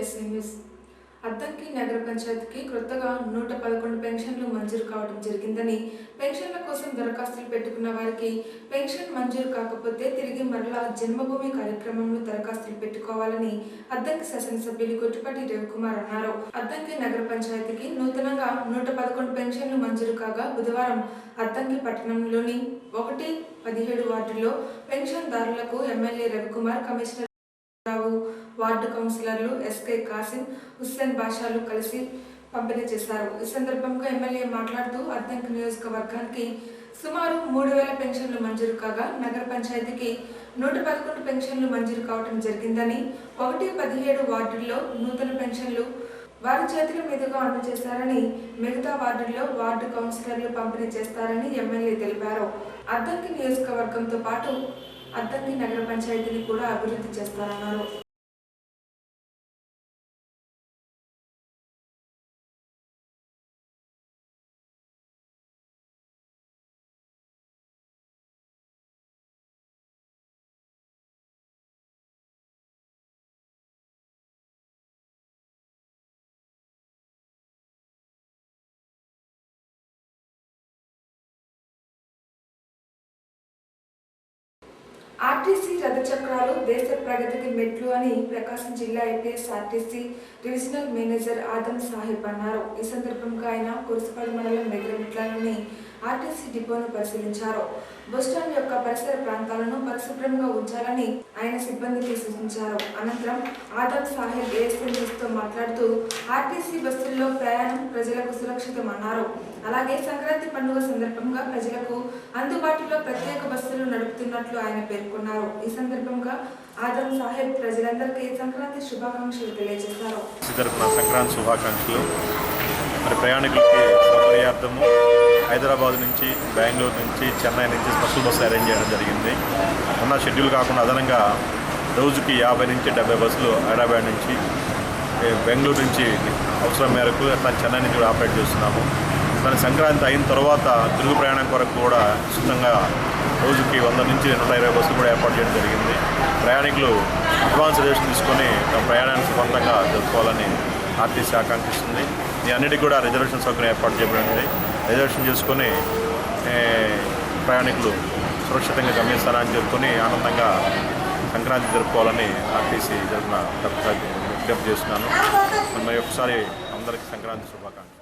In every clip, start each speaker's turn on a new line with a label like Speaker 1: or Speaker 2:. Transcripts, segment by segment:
Speaker 1: SC news. Addanki నగర పంచాయతీకి కొత్తగా 111 పెన్షన్లు మంజూరు కావడం జరిగిందని, పెన్షన్ల కోసం దరఖాస్తులు పెట్టుకున్న వారికి పెన్షన్ మంజూరు కాకపోతే తిరిగి మరలా జన్మభూమి కార్యక్రమంలో దరఖాస్తులు పెట్టుకోవాలని అద్దంకి శాసనసభ్యులు గొట్టిపాటి రవికుమార్ అన్నారు. అద్దంకి నగర పంచాయతీకి నూతనంగా 111 పెన్షన్లు మంజూరు కాగా బుధవారం అద్దంకి పట్టణంలోని 1-17 వార్డుల్లో పెన్షన్దారులకు ఎమ్మెల్యే రవికుమార్, కమిషనర్ వార్డు కౌన్సిలర్లు ఎస్కే కాసిం, హుస్సేన్ బాషాలు కలిసి పంపిణీ చేశారు. ఈ సందర్భంగా ఎమ్మెల్యే మాట్లాడుతూ అద్దంకి నియోజకవర్గానికి సుమారు 3000 పెన్షన్లు మంజూరు కాగా నగర పంచాయతీకి 111 పెన్షన్లు మంజూరు కావడం జరిగిందని, 1-17 వార్డుల్లో నూతన పెన్షన్లు వారి చేతుల మీదుగా అందజేశారని, మిగతా వార్డుల్లో వార్డు కౌన్సిలర్లు పంపిణీ చేస్తారని ఎమ్మెల్యే తెలిపారు. అద్దంకి నియోజకవర్గంతో పాటు అద్దంకి నగర పంచాయతీని కూడా అభివృద్ధి చేస్తారన్నారు. ఆర్టీసీ రథచక్రాలు దేశ ప్రగతికి మెట్లు అని ప్రకాశం జిల్లా ఏపీఎస్ ఆర్టీసీ డివిజనల్ మేనేజర్ ఆదం సాహిబ్ అన్నారు. ఈ సందర్భంగా ఆయన కురుసపాడు మండలం మెట్లలోని ఆర్టీసీ డిపోను పరిశీలించారు. బస్టాండ్ యొక్క పరిసర ప్రాంతాలను పరిశుభ్రంగా ఉంచాలని ఆయన సిబ్బందికి సూచించారు. అనంతరం ఆదం సాహిబ్ ఏఎస్ఎన్ఎస్తో మాట్లాడుతూ ఆర్టీసీ బస్సుల్లో ప్రయాణం ప్రజలకు సురక్షితమన్నారు. అలాగే సంక్రాంతి పండుగ సందర్భంగా ప్రజలకు అందుబాటులో ప్రత్యేక బస్సులు నడుపుతున్నట్లు ఆయన పేర్కొన్నారు. ఈ సందర్భంగా ఆదం సాహెబ్ ప్రజలందరికీ సంక్రాంతి శుభాకాంక్షలు తెలియజేశారు.
Speaker 2: సంక్రాంతి శుభాకాంక్షలు. మరి ప్రయాణికులకి సౌకర్యార్థము హైదరాబాద్ నుంచి, బెంగళూరు నుంచి, చెన్నై నుంచి స్పెషల్ బస్సు అరేంజ్ చేయడం జరిగింది. ఉన్న షెడ్యూల్ కాకుండా అదనంగా రోజుకి 50 నుంచి 70 బస్సులు హైదరాబాద్ నుంచి, బెంగళూరు నుంచి అవసరం మేరకు అట్లా చెన్నై నుంచి కూడా ఆపరేట్ చేస్తున్నాము. దాని సంక్రాంతి అయిన తర్వాత తిరుగు ప్రయాణం కొరకు కూడా ఉచితంగా రోజుకి 100 నుంచి 120 బస్సులు కూడా ఏర్పాటు చేయడం జరిగింది. ప్రయాణికులు అడ్వాన్స్ రిజర్వేషన్ తీసుకొని తమ ప్రయాణాన్ని స్వంతంగా జరుపుకోవాలని ఆర్టీసీ ఆకాంక్షిస్తుంది. ఈ అన్నిటికీ కూడా రిజర్వేషన్ సౌకర్యం ఏర్పాటు చేయబడింది. రిజర్వేషన్ చేసుకొని ప్రయాణికులు సురక్షితంగా గమ్యస్థానాన్ని జరుపుకొని ఆనందంగా సంక్రాంతి జరుపుకోవాలని ఆర్టీసీ తరఫున విజ్ఞప్తి చేస్తున్నాను. మరి ఒకసారి అందరికీ సంక్రాంతి శుభాకాంక్షలు.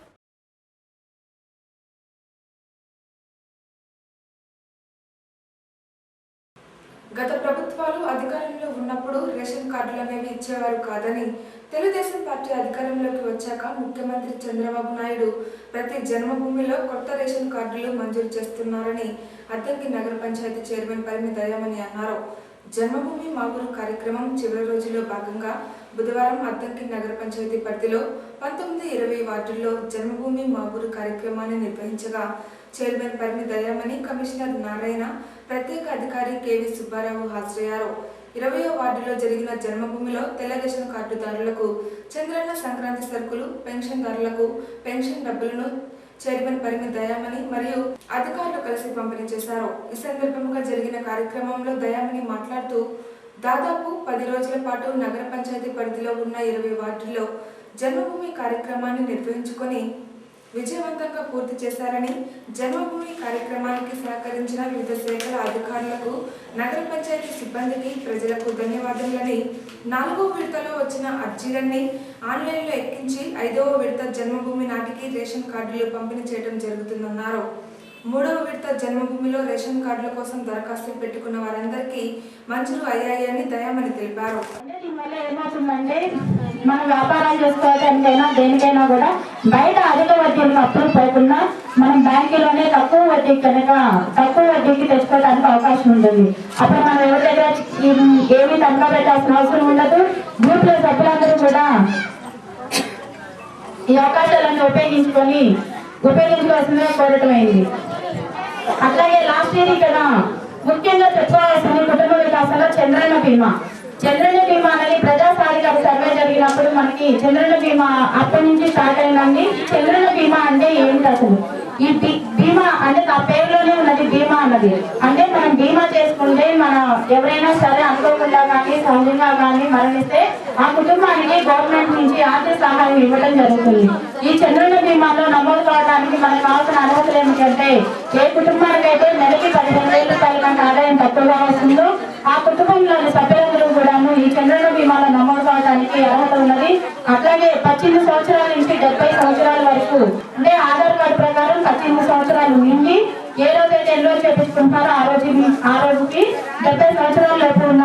Speaker 1: గత ప్రభుత్వాలు అధికారంలో ఉన్నప్పుడు రేషన్ కార్డులు అనేవి ఇచ్చేవారు కాదని, తెలుగుదేశం పార్టీ అధికారంలోకి వచ్చాక ముఖ్యమంత్రి చంద్రబాబు నాయుడు ప్రతి జన్మభూమిలో కొత్త రేషన్ కార్డులు మంజూరు చేస్తున్నారని అద్దంకి నగర పంచాయతీ చైర్మన్ పరిమి దయామణి అన్నారు. జన్మభూమి మా ఊరు కార్యక్రమం చివరి రోజుల్లో భాగంగా బుధవారం అద్దంకి నగర పంచాయతీ పరిధిలో 19-20 వార్డుల్లో జన్మభూమి మా ఊరు కార్యక్రమాన్ని నిర్వహించగా చైర్మన్ పరిమి దయామణి, కమిషనర్ నారాయణ, ప్రత్యేక అధికారి కేవి సుబ్బారావు హాజరయ్యారు. 20వ వార్డులో జరిగిన జన్మభూమిలో తెల్ల రేషన్ కార్డుదారులకు చంద్రన్న సంక్రాంతి సరుకులు, పెన్షన్దారులకు పెన్షన్ డబ్బులను చైర్మన్ పరిమి దయామణి మరియు అధికారులు కలిసి పంపిణీ చేశారు. ఈ సందర్భంగా జరిగిన కార్యక్రమంలో దయామణి మాట్లాడుతూ దాదాపు 10 రోజుల పాటు నగర పంచాయతీ పరిధిలో ఉన్న 20 వార్డుల్లో జన్మభూమి కార్యక్రమాన్ని నిర్వహించుకొని విజయవంతంగా పూర్తి చేశారని, జన్మభూమి కార్యక్రమానికి సహకరించిన వివిధ శాఖల అధికారులకు, నగర పంచాయతీ సిబ్బందికి, ప్రజలకు ధన్యవాదాలని, 4వ విడతలో వచ్చిన అర్జీలన్నీ ఆన్లైన్లో ఎక్కించి 5వ విడత జన్మభూమి నాటికి రేషన్ కార్డులు పంపిణీ చేయడం జరుగుతుందన్నారు. 3వ విడత జన్మభూమిలో రేషన్ కార్డుల కోసం దరఖాస్తులు పెట్టుకున్న వారందరికీ మంజూరు అయ్యాయని దయామణి తెలిపారు.
Speaker 3: మన వ్యాపారాలు చేసుకోవడానికైనా దేనికైనా కూడా బయట అధిక వడ్డీలకు అప్పులు పోకుండా మనం బ్యాంకులోనే తక్కువ వడ్డీకి తెచ్చుకోవడానికి అవకాశం ఉంటుంది. అప్పుడు మనం ఎవరి దగ్గర ఏమీ తనఖా పెట్టాల్సిన అవసరం ఉండదు. గ్రూప్ లో సభ్యులందరూ కూడా ఈ అవకాశాలను ఉపయోగించుకోవాల్సిందిగా కోరటమైంది. అట్లాగే లాస్ట్ ఇయర్ ఇక్కడ ముఖ్యంగా చెప్పుకోవాల్సిన కుటుంబ వికాసంలో చంద్రన్న బీమా అనేది ప్రజా సాధికార సర్వే జరిగినప్పుడు మనకి చంద్రన్న బీమా అప్పటి నుంచి స్టార్ట్ అయిందండి. చంద్రన్న బీమా అంటే ఏంటి అసలు? ఈ బీమా అంటే నా పేరులోనే ఉన్నది బీమా అన్నది. అంటే మనం బీమా చేసుకుంటే మన ఎవరైనా సరే అనుకోకుండా కానీ సహజంగా కానీ మరణిస్తే ఆ కుటుంబానికి గవర్నమెంట్ నుంచి ఆర్థిక సహాయం ఇవ్వడం జరుగుతుంది. ఈ చంద్రన్న బీమాలో నమోదు కావడానికి మనకు కావాల్సిన అర్హతలు ఏమిటంటే ఏ కుటుంబానికైతే నెలకి 15,000 రూపాయల కంటే ఆదాయం తక్కువగా వస్తుందో ఆ కుటుంబంలోని సభ్యులందరూ కూడాను ఈ చంద్రన్న బీమాలో నమోదు కావడానికి అర్హత ఉన్నది. అట్లాగే 18 సంవత్సరాల నుంచి 70 సంవత్సరాల వరకు అంటే ఆధార్ కార్డు ప్రకారం 18 సంవత్సరాలు నిండి ఏ రోజైతే ఎన్రోల్ చేపించుకుంటారో ఆ రోజుకి 70 సంవత్సరాల లోపు ఉన్న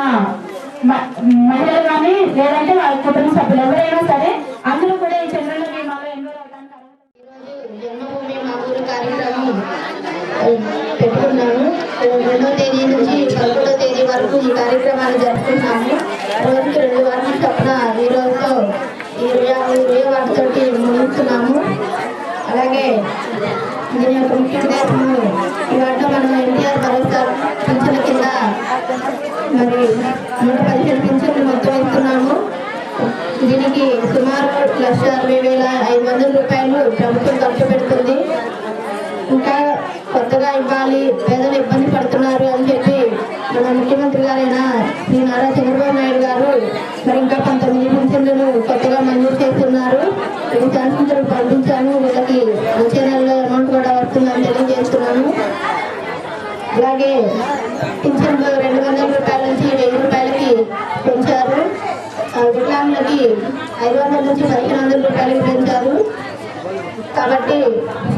Speaker 3: మహిళలు కానీ లేదంటే వాళ్ళ కుటుంబ సభ్యులు ఎవరైనా సరే అందరూ కూడా ఈ చంద్రన్న బీమాలో ఎన్రోల్ అవడానికి
Speaker 4: జన్మభూమి మా ఊరు కార్యక్రమం పెట్టుకున్నాము. 2వ తేదీ నుంచి 11వ తేదీ వరకు ఈ కార్యక్రమాన్ని జరుపుకుంటున్నాము. రోజుకి 2 వారాల చొప్పున ఈ రోజుతో 20 వాటితోటి ముగిస్తున్నాము. అలాగే దీని యొక్క ముఖ్య ఉద్దేశము ఈ వాటిలో మనం ఎన్టీఆర్ భరోసా పింఛన్ల కింద మరి 115 పింఛన్లు మొత్తం ఇస్తున్నాము. దీనికి సుమారు 1,60,500 రూపాయలు ప్రభుత్వం ఖర్చు పెడుతుంది. ఇంకా కొత్తగా ఇవ్వాలి, పేదలు ఇబ్బంది పడుతున్నారు అని చెప్పి మన ముఖ్యమంత్రి గారైన శ్రీ నారా చంద్రబాబు నాయుడు గారు మరి ఇంకా 19 పింఛన్లను కొత్తగా మంజూరు చేస్తున్నారు. ఇది శాసనసభకు పంపించాను. వీళ్ళకి వచ్చే నెలలో అమౌంట్ కూడా వస్తుందని తెలియజేస్తున్నాను. అలాగే పింఛన్లు 200 రూపాయల నుంచి 1000 రూపాయలకి పెంచారు. వికలాంగులకి 500 నుంచి 1,500 రూపాయలకి పెంచారు. కాబట్టి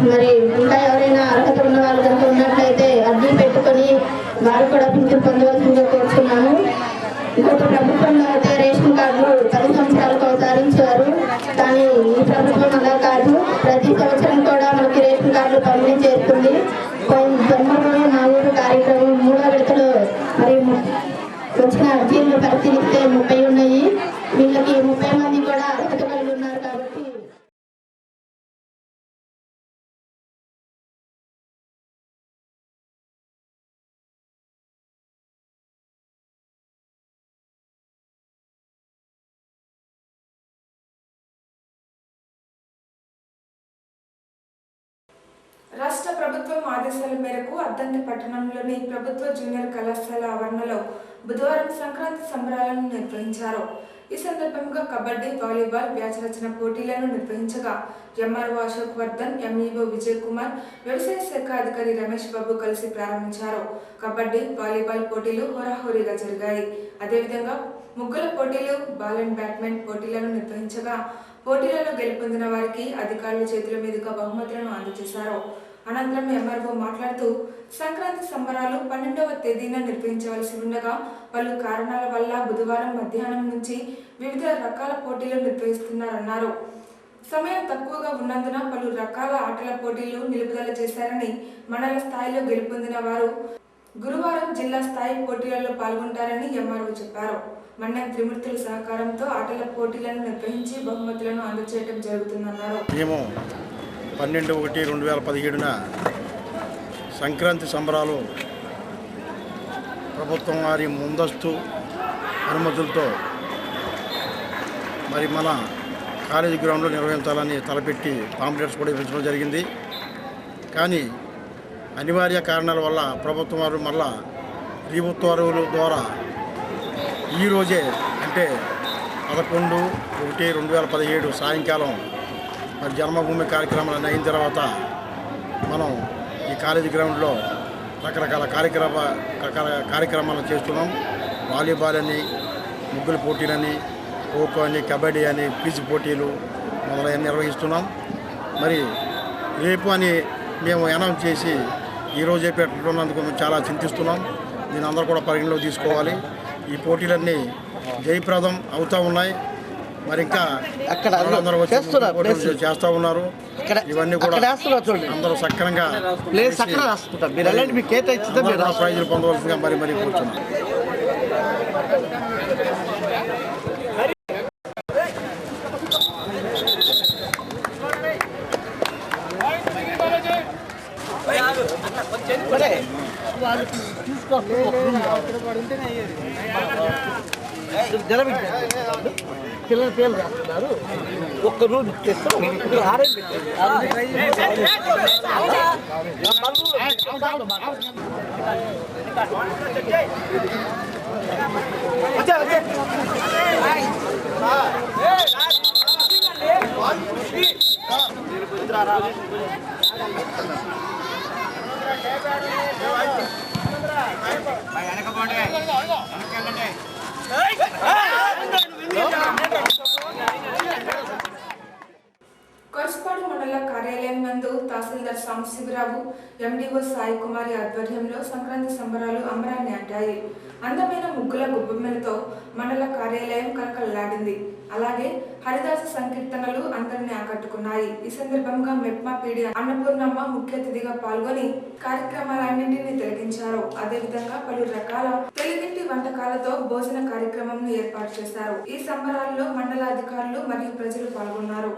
Speaker 4: మరి ఇంకా ఎవరైనా అర్హత ఉన్న వాళ్ళు కనుక ఉన్నట్లయితే అర్జీ పెట్టుకొని వారు కూడా పింఛన్ పొందవలసిందిగా కోరుతున్నాను. గత ప్రభుత్వంలో అయితే రేషన్ కార్డులు 10 సంవత్సరాలకు అవతరించారు. కానీ ఈ ప్రభుత్వం అలా కాదు, ప్రతి సంవత్సరం కూడా మనకి రేషన్ కార్డులు పంపిణీ చేస్తుంది. జన్మభూమి మా ఊరు కార్యక్రమం 3వ విడతలో మరి వచ్చిన అర్జీలను పరిశీలిస్తే 30 ఉన్నాయి. వీళ్ళకి 30 మంది కూడా అర్హత కలిగి ఉన్నారు. కాబట్టి
Speaker 1: రాష్ట్ర ప్రభుత్వం ఆదేశాల మేరకు అద్దంకి పట్టణంలోని ప్రభుత్వ జూనియర్ కళాశాల ఆవరణలో బుధవారం సంక్రాంతి సంబరాలను నిర్వహించారు. ఈ సందర్భంగా కబడ్డీ, వాలీబాల్ బ్యాచ్ రచన పోటీలను నిర్వహించగా ఎంఆర్ఓ అశోక్ వర్ధన్, ఎంఈఓ విజయ్ కుమార్, వ్యవసాయ శాఖ అధికారి రమేష్ బాబు కలిసి ప్రారంభించారు. కబడ్డీ, వాలీబాల్ పోటీలు హోరాహోరీగా జరిగాయి. అదేవిధంగా ముగ్గుల పోటీలు, బాల్ అండ్ బ్యాడ్మింటన్ పోటీలను నిర్వహించగా పోటీలలో గెలుపొందిన వారికి అధికారుల చేతుల మీదుగా బహుమతులను అందజేశారు. అనంతరం ఎంఆర్ఓ మాట్లాడుతూ సంక్రాంతి సంబరాలు 12వ తేదీన నిర్వహించవలసి ఉండగా పలు కారణాల వల్ల బుధవారం మధ్యాహ్నం నుంచి వివిధ రకాల పోటీలు నిర్వహిస్తున్నారన్నారు. సమయం తక్కువగా ఉన్నందున పలు రకాల ఆటల పోటీలు నిలుపుదల చేశారని, మండల స్థాయిలో గెలుపొందిన వారు గురువారం జిల్లా స్థాయి పోటీలలో పాల్గొంటారని ఎంఆర్ఓ చెప్పారు. మండలం త్రిమూర్తుల సహకారంతో ఆటల పోటీలను నిర్వహించి బహుమతులను అందజేయడం జరుగుతుందన్నారు.
Speaker 5: మేము 12/1/2017 సంక్రాంతి సంబరాలు ప్రభుత్వం వారి ముందస్తు అనుమతులతో మరి మన కాలేజీ గ్రౌండ్లో నిర్వహించాలని తలపెట్టి పాంప్లెట్స్ కూడా ఇవ్వడం జరిగింది. కానీ అనివార్య కారణాల వల్ల ప్రభుత్వం వారు మళ్ళా ఉత్తర్వుల ద్వారా ఈరోజే అంటే 11/1/2017 సాయంకాలం మరి జన్మభూమి కార్యక్రమాలు అయిన తర్వాత మనం ఈ కాలేజీ గ్రౌండ్లో రకరకాల కార్యక్రమాలు చేస్తున్నాం. వాలీబాల్ అని, ముగ్గుల పోటీలని, ఖోఖో అని, కబడ్డీ అని, క్విజ్ పోటీలు మొదలైన నిర్వహిస్తున్నాం. మరి రేపు అని మేము అనౌన్స్ చేసి ఈరోజే పెట్టుకున్నందుకు మేము చాలా చింతిస్తున్నాం. దీని అందరూ కూడా పరిగణలో తీసుకోవాలి. ఈ పోటీలన్నీ జయప్రదం అవుతూ ఉన్నాయి. మరి ఇంకా అందరూ చేస్తూ ఉన్నారు. ఇవన్నీ కూడా అందరూ సక్రమంగా ప్రైజులు పొందవలసిందిగా మరి కూర్చున్నాం.
Speaker 6: నిలబెట్టారు పిల్లల పేర్లు రాస్తున్నారు. ఒక్క రోజు తెస్తాం ఆరెంజ్
Speaker 1: కొరసపాడు మండల కార్యాలయం నందు తహసీల్దార్ సాంబశివరావు, ఎండీఓ సాయి కుమారి ఆధ్వర్యంలో సంక్రాంతి సంబరాలు అంబరాన్ని అంటాయి. అందమైన ముగ్గుల గుబ్బెమ్మలతో మండల కార్యాలయం కలకలలాడింది. అలాగే హరిదాస సంకీర్తనలు అందరినీ ఆకట్టుకున్నాయి. ఈ సందర్భంగా మెప్మా పీడి అన్నపూర్ణమ్మ ముఖ్య అతిథిగా పాల్గొని కార్యక్రమాలన్నింటినీ తిలకించారు. అదేవిధంగా పలు రకాల తెలుగింటి వంటకాలతో భోజన కార్యక్రమం ఏర్పాటు చేశారు. ఈ సంబరాల్లో మండల అధికారులు మరియు ప్రజలు పాల్గొన్నారు.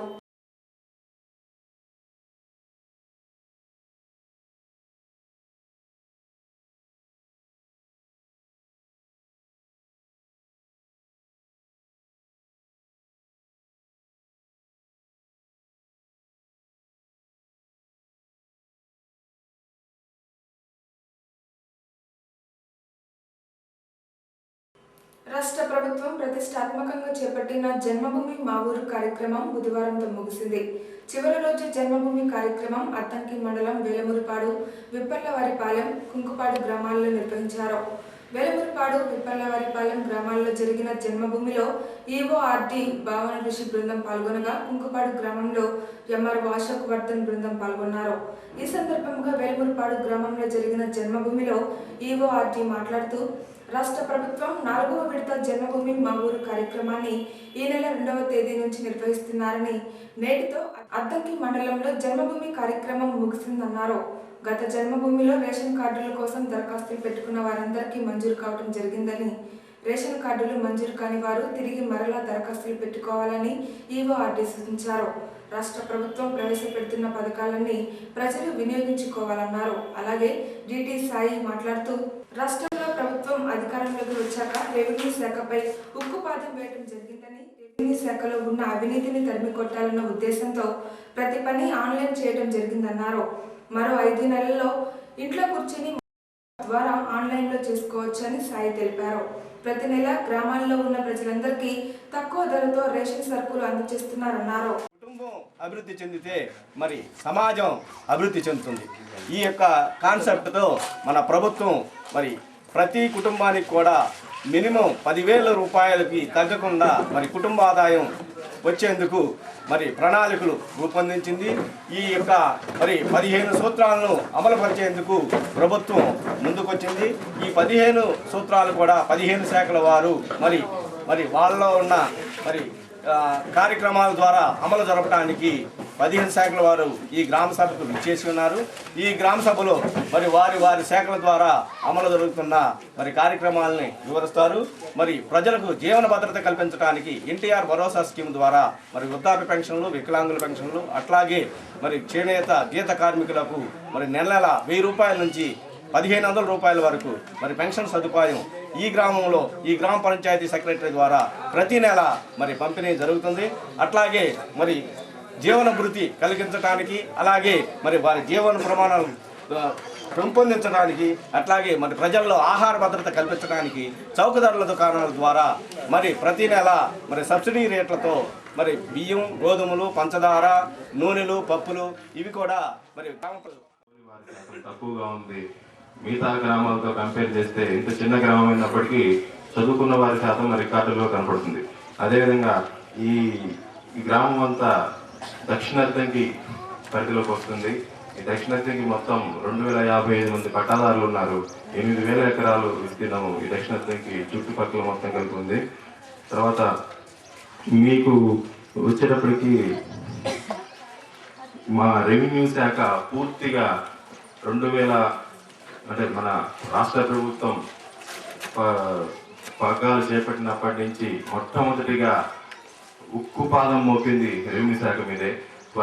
Speaker 1: రాష్ట్ర ప్రభుత్వం ప్రతిష్టాత్మకంగా చేపట్టిన జన్మభూమి మా ఊరు కార్యక్రమం బుధవారంతో ముగిసింది. చివరి రోజు జన్మభూమి కార్యక్రమం అద్దంకి మండలం వేలమురిపాడు, విప్పర్లవారిపాలెం, కుంకుపాడు గ్రామాల్లో నిర్వహించారు. వేలమురిపాడు, విప్పర్లవారిపాలెం గ్రామాల్లో జరిగిన జన్మభూమిలో ఈఓఆర్డి భావన ఋషి బృందం పాల్గొనగా కుంకుపాడు గ్రామంలో ఎంఆర్ఓ అశోక్ వర్ధన్ బృందం పాల్గొన్నారు. ఈ సందర్భంగా వేలమురిపాడు గ్రామంలో జరిగిన జన్మభూమిలో ఈఓఆర్డి మాట్లాడుతూ రాష్ట్ర ప్రభుత్వం 4వ విడత జన్మభూమి మా ఊరు కార్యక్రమాన్ని ఈ నెల 2వ తేదీ నుంచి నిర్వహిస్తున్నారని, నేటితో అద్దంకి మండలంలో జన్మభూమి కార్యక్రమం ముగిసిందన్నారు. గత జన్మభూమిలో రేషన్ కార్డుల కోసం దరఖాస్తులు పెట్టుకున్న వారందరికీ మంజూరు కావడం జరిగిందని, రేషన్ కార్డులు మంజూరు కాని వారు తిరిగి మరలా దరఖాస్తులు పెట్టుకోవాలని ఈఓఆర్డీ సూచించారు. రాష్ట్ర ప్రభుత్వం ప్రవేశపెడుతున్న పథకాలన్నీ ప్రజలు వినియోగించుకోవాలన్నారు. అలాగే డిటి సాయి మాట్లాడుతూ రాష్ట్రంలో ప్రభుత్వం అధికారంలోకి వచ్చాక రెవెన్యూ శాఖపై ఉక్కుపాదం వేయడం జరిగిందని, రెవెన్యూ శాఖలో ఉన్న అవినీతిని తరిమి కొట్టాలన్న ఉద్దేశంతో ప్రతి పని ఆన్లైన్ చేయడం జరిగిందన్నారు. మరో 5 నెలల్లో ఇంట్లో కూర్చొని ద్వారా ఆన్లైన్లో చేసుకోవచ్చని సాయి తెలిపారు. ప్రతి నెల గ్రామాల్లో ఉన్న ప్రజలందరికీ తక్కువ ధరతో రేషన్ సరుకులు అందజేస్తున్నారన్నారు.
Speaker 7: కుటుంబం అభివృద్ధి చెందితే మరి సమాజం అభివృద్ధి చెందుతుంది. ఈ యొక్క కాన్సెప్ట్తో మన ప్రభుత్వం మరి ప్రతి కుటుంబానికి కూడా మినిమం 10,000 రూపాయలకి తగ్గకుండా మరి కుటుంబ ఆదాయం వచ్చేందుకు మరి ప్రణాళికలు రూపొందించింది. ఈ యొక్క మరి 15 సూత్రాలను అమలుపరిచేందుకు ప్రభుత్వం ముందుకొచ్చింది. ఈ 15 సూత్రాలు కూడా 15 శాఖల వారు మరి వాళ్ళలో ఉన్న మరి కార్యక్రమాల ద్వారా అమలు జరపడానికి 15 శాఖల వారు ఈ గ్రామ సభకు విచ్చేసి ఉన్నారు. ఈ గ్రామ సభలో మరి వారి శాఖల ద్వారా అమలు జరుగుతున్న మరి కార్యక్రమాలని వివరిస్తారు. మరి ప్రజలకు జీవన భద్రత కల్పించడానికి ఎన్టీఆర్ భరోసా స్కీమ్ ద్వారా మరి వృద్ధాప్య పెన్షన్లు, వికలాంగుల పెన్షన్లు, అట్లాగే మరి చేనేత గీత కార్మికులకు మరి నెల 1000 రూపాయల నుంచి 1,500 రూపాయల వరకు మరి పెన్షన్ సదుపాయం ఈ గ్రామంలో ఈ గ్రామ పంచాయతీ సెక్రటరీ ద్వారా ప్రతి నెల మరి పంపిణీ జరుగుతుంది. అట్లాగే మరి జీవన భృతి కలిగించడానికి, అలాగే మరి వారి జీవన ప్రమాణాలు పెంపొందించడానికి, అట్లాగే మరి ప్రజల్లో ఆహార భద్రత కల్పించడానికి చౌక ధరల దుకాణాల ద్వారా మరి ప్రతి నెల మరి సబ్సిడీ రేట్లతో మరి బియ్యం, గోధుమలు, పంచదార, నూనెలు, పప్పులు ఇవి కూడా మరి
Speaker 8: తక్కువగా ఉంది. మిగతా గ్రామాలతో కంపేర్ చేస్తే ఇంత చిన్న గ్రామం అయినప్పటికీ చదువుకున్న వారి శాతం రికార్డులో కనపడుతుంది. అదేవిధంగా ఈ గ్రామం అంతా దక్షిణార్థంకి పరిధిలోకి వస్తుంది. ఈ దక్షిణార్థంకి మొత్తం 2,055 మంది పట్టాదారులు ఉన్నారు. 8,000 ఎకరాలు విస్తీర్ణము ఈ దక్షిణార్థంకి చుట్టుపక్కల మొత్తం కలిపి ఉంది. తర్వాత మీకు వచ్చేటప్పటికి మా రెవెన్యూ శాఖ పూర్తిగా 2000 అంటే మన రాష్ట్ర ప్రభుత్వం పగ్గాలు చేపట్టినప్పటి నుంచి మొట్టమొదటిగా ఉక్కుపాదం మోపింది రెవెన్యూ శాఖ మీదే.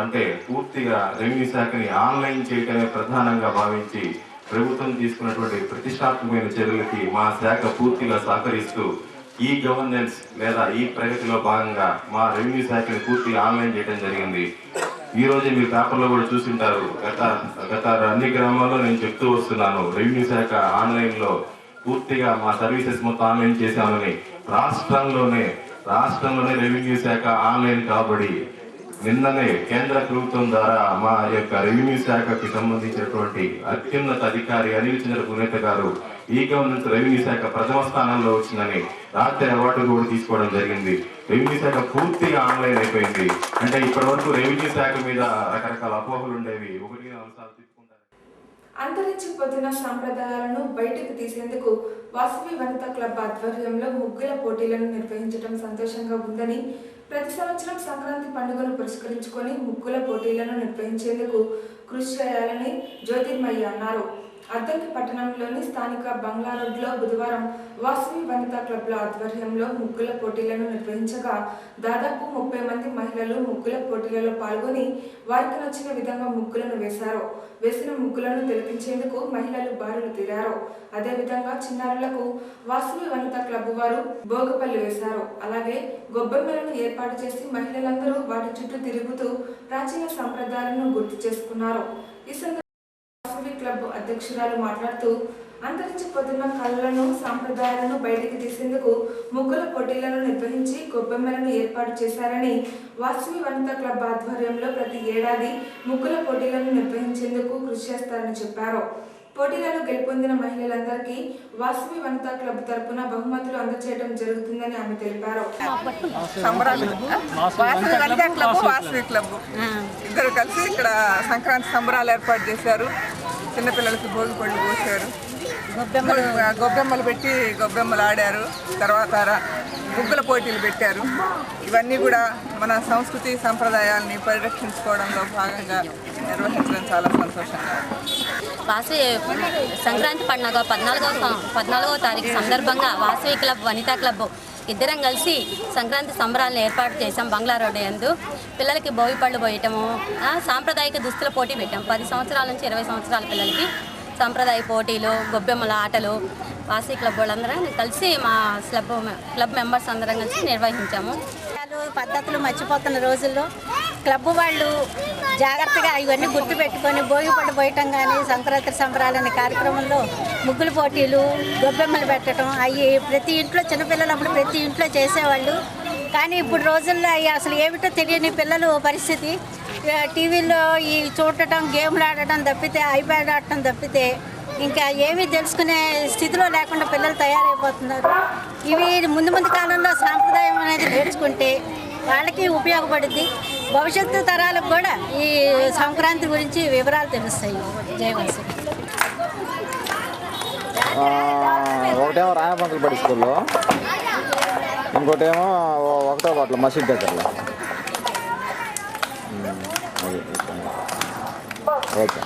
Speaker 8: అంటే పూర్తిగా రెవెన్యూ శాఖని ఆన్లైన్ చేయటమే ప్రధానంగా భావించి ప్రభుత్వం తీసుకున్నటువంటి ప్రతిష్టాత్మకమైన చర్యలకి మా శాఖ పూర్తిగా సహకరిస్తూ ఈ గవర్నెన్స్ లేదా ఈ ప్రగతిలో భాగంగా మా రెవెన్యూ శాఖని పూర్తిగా ఆన్లైన్ చేయడం జరిగింది. ఈ రోజే మీరు పేపర్లో కూడా చూసింటారు. గత అన్ని గ్రామాల్లో నేను చెప్తూ వస్తున్నాను, రెవెన్యూ శాఖ ఆన్లైన్లో పూర్తిగా మా సర్వీసెస్ మొత్తం ఆన్లైన్ చేశామని. రాష్ట్రంలోనే రెవెన్యూ శాఖ ఆన్లైన్ కాబడి నిన్ననే కేంద్ర ప్రభుత్వం ద్వారా మా యొక్క రెవెన్యూ శాఖకి సంబంధించినటువంటి అత్యున్నత అధికారి అనిల్ చంద్ర పునేత గారు ఈ గవర్నెన్స్ రెవెన్యూ శాఖ ప్రథమ స్థానంలో వచ్చిందని రాత్రి అవార్డు కూడా తీసుకోవడం జరిగింది. రెవెన్యూ శాఖ పూర్తిగా ఆన్లైన్ అయిపోయింది. అంటే ఇప్పటి వరకు రెవెన్యూ శాఖ మీద రకరకాల అపోహలు ఉండేవి. 1 అంశాలు తీసుకుంటారు.
Speaker 1: అంతరించిపోతున్న సాంప్రదాయాలను బయటకు తీసేందుకు వాసవి వనితా క్లబ్ ఆధ్వర్యంలో ముగ్గుల పోటీలను నిర్వహించడం సంతోషంగా ఉందని, ప్రతి సంవత్సరం సంక్రాంతి పండుగను పురస్కరించుకొని ముగ్గుల పోటీలను నిర్వహించేందుకు కృషి చేయాలని జ్యోతిర్మయ్య అన్నారు. అద్దంకి పట్టణంలోని స్థానిక బంగ్లా రోడ్లో బుధవారం వాసవి వనితా క్లబ్ల ఆధ్వర్యంలో ముగ్గుల పోటీలను నిర్వహించగా దాదాపు 30 మంది మహిళలు ముగ్గుల పోటీలలో పాల్గొని వారికి నచ్చిన విధంగా ముగ్గులను వేశారు. వేసిన ముగ్గులను తిలకించేందుకు మహిళలు బారులు తీరారు. అదేవిధంగా చిన్నారులకు వాసవి వనితా క్లబ్ వారు భోగపల్లి వేశారు. అలాగే గొబ్బెమ్మలను ఏర్పాటు చేసి మహిళలందరూ వాటి చుట్టూ తిరుగుతూ ప్రాచీన సంప్రదాయాలను గుర్తు చేసుకున్నారు. ఈ వాసవి క్లబ్ అధ్యక్షురాలు మాట్లాడుతూ అంతరించిపోతున్న కళలను సాంప్రదాయాలను బయటికి తీసేందుకు ముగ్గుల పోటీలను నిర్వహించి గొబ్బెమ్మలను ఏర్పాటు చేశారని, వాసవి వనితా క్లబ్ ఆధ్వర్యంలో ప్రతి ఏడాది ముగ్గుల పోటీలను నిర్వహించేందుకు కృషి చేస్తారని చెప్పారు. పోటీలను గెలుపొందిన మహిళలందరికీ వాసవి వనితా క్లబ్ తరపున బహుమతులు అందజేయడం జరుగుతుందని ఆమె తెలిపారు.
Speaker 9: వాసవి క్లబ్ ఇద్దరు కలిసి ఇక్కడ సంక్రాంతి సంబరాలు ఏర్పాటు చేశారు. చిన్నపిల్లలకి భోగి పళ్ళు పోసారు, గొబ్బెమ్మలు పెట్టి గొబ్బెమ్మలు ఆడారు. తర్వాత ముగ్గుల పోటీలు పెట్టారు. ఇవన్నీ కూడా మన సంస్కృతి సంప్రదాయాలని పరిరక్షించుకోవడంలో భాగంగా నిర్వహించడం చాలా సంతోషంగా.
Speaker 10: వాసవి సంక్రాంతి పండుగ 14వ తారీఖు సందర్భంగా వాసవి క్లబ్ వనితా క్లబ్ ఇద్దరం కలిసి సంక్రాంతి సంబరాలను ఏర్పాటు చేశాం. బంగ్లా రోడ్ యందు పిల్లలకి భోగి పళ్ళు పోయటము, సాంప్రదాయిక దుస్తుల పోటీ పెట్టాం. 10 సంవత్సరాల నుంచి 20 సంవత్సరాల పిల్లలకి సాంప్రదాయ పోటీలు, గొబ్బెమ్మల ఆటలు వాసవి క్లబ్ వాళ్ళందరం కలిసి మా క్లబ్ మెంబర్స్ అందరం కలిసి నిర్వహించాము.
Speaker 11: పద్ధతులు మర్చిపోతున్న రోజుల్లో క్లబ్ వాళ్ళు జాగ్రత్తగా ఇవన్నీ గుర్తుపెట్టుకొని భోగి పళ్ళు పోయటం కానీ, సంక్రాంతి సంబరాలనే కార్యక్రమంలో ముగ్గులు పోటీలు, గొబ్బెమ్మలు పెట్టడం అవి ప్రతి ఇంట్లో చిన్నపిల్లలప్పుడు ప్రతి ఇంట్లో చేసేవాళ్ళు. కానీ ఇప్పుడు రోజుల్లో అవి అసలు ఏమిటో తెలియని పిల్లలు పరిస్థితి. టీవీలో ఈ చూడటం, గేమ్లు ఆడటం తప్పితే, ఐప్యాడ్ ఆడటం తప్పితే ఇంకా ఏమీ తెలుసుకునే స్థితిలో లేకుండా పిల్లలు తయారైపోతున్నారు. ఇవి ముందు కాలంలో సాంప్రదాయం అనేది నేర్చుకుంటే వాళ్ళకి ఉపయోగపడుద్ది. భవిష్యత్తు తరాలకు కూడా ఈ సంక్రాంతి గురించి వివరాలు తెలుస్తాయి. జయవాసి.
Speaker 12: ఒకటేమో రాయపంతులు పడి స్కూల్లో, ఇంకోటేమో 1వ వార్డులో మసీద్ దగ్గరలో. ఓకే.